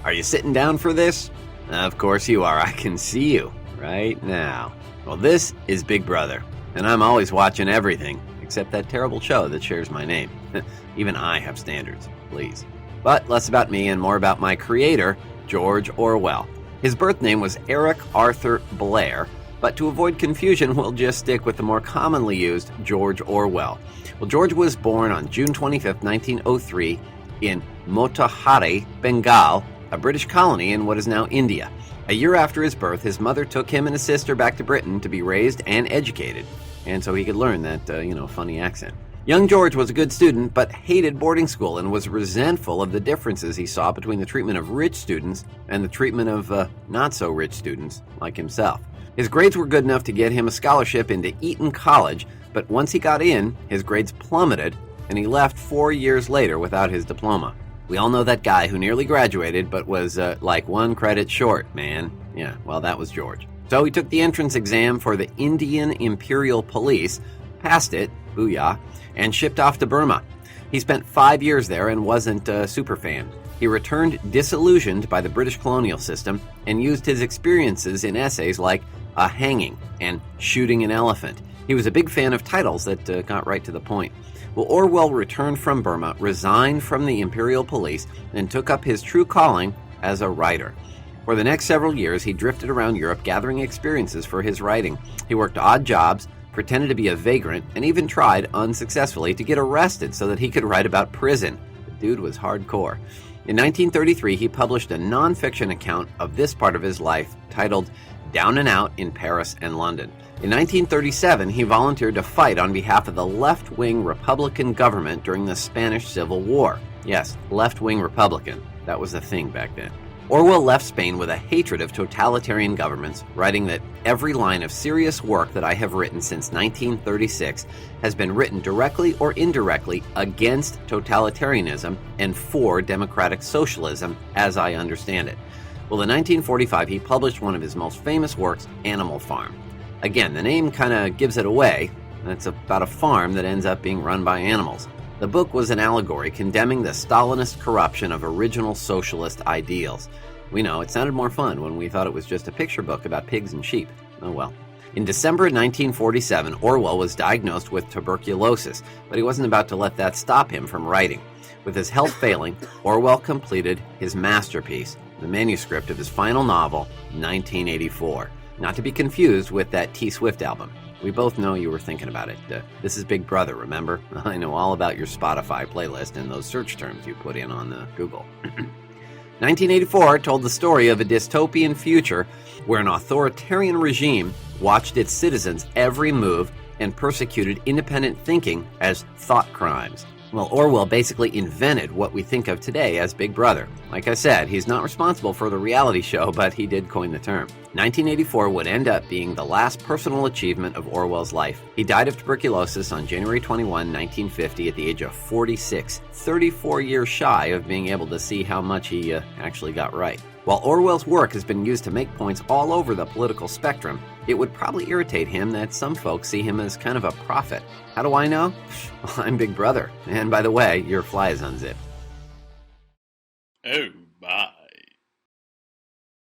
Are you sitting down for this? Of course you are. I can see you right now. Well, this is Big Brother, and I'm always watching everything except that terrible show that shares my name. Even I have standards, please. But less about me and more about my creator, George Orwell. His birth name was Eric Arthur Blair, but to avoid confusion, we'll just stick with the more commonly used George Orwell. Well, George was born on June 25, 1903, in Motihari, Bengal, a British colony in what is now India. A year after his birth, his mother took him and his sister back to Britain to be raised and educated, and so he could learn that, funny accent. Young George was a good student, but hated boarding school and was resentful of the differences he saw between the treatment of rich students and the treatment of not-so-rich students like himself. His grades were good enough to get him a scholarship into Eton College, but once he got in, his grades plummeted, and he left 4 years later without his diploma. We all know that guy who nearly graduated but was like 1 credit short, man. Yeah, well, that was George. So he took the entrance exam for the Indian Imperial Police, passed it, booyah, and shipped off to Burma. He spent 5 years there and wasn't a super fan. He returned disillusioned by the British colonial system and used his experiences in essays like A Hanging and Shooting an Elephant. He was a big fan of titles that got right to the point. Well, Orwell returned from Burma, resigned from the Imperial Police, and took up his true calling as a writer. For the next several years, he drifted around Europe gathering experiences for his writing. He worked odd jobs, pretended to be a vagrant, and even tried, unsuccessfully, to get arrested so that he could write about prison. The dude was hardcore. In 1933, he published a nonfiction account of this part of his life titled Down and Out in Paris and London. In 1937, he volunteered to fight on behalf of the left-wing Republican government during the Spanish Civil War. Yes, left-wing Republican. That was the thing back then. Orwell left Spain with a hatred of totalitarian governments, writing that every line of serious work that I have written since 1936 has been written directly or indirectly against totalitarianism and for democratic socialism as I understand it. Well, in 1945, he published one of his most famous works, Animal Farm. Again, the name kind of gives it away. It's about a farm that ends up being run by animals. The book was an allegory condemning the Stalinist corruption of original socialist ideals. We know, it sounded more fun when we thought it was just a picture book about pigs and sheep. Oh well. In December 1947, Orwell was diagnosed with tuberculosis, but he wasn't about to let that stop him from writing. With his health failing, Orwell completed his masterpiece, the manuscript of his final novel, 1984. Not to be confused with that T. Swift album. We both know you were thinking about it. This is Big Brother, remember? I know all about your Spotify playlist and those search terms you put in on Google. 1984 told the story of a dystopian future where an authoritarian regime watched its citizens' every move and persecuted independent thinking as thought crimes. Well, Orwell basically invented what we think of today as Big Brother. Like I said, he's not responsible for the reality show, but he did coin the term. 1984 would end up being the last personal achievement of Orwell's life. He died of tuberculosis on January 21, 1950 at the age of 46, 34 years shy of being able to see how much he actually got right. While Orwell's work has been used to make points all over the political spectrum, it would probably irritate him that some folks see him as kind of a prophet. How do I know? Well, I'm Big Brother. And by the way, your fly is unzipped. Oh.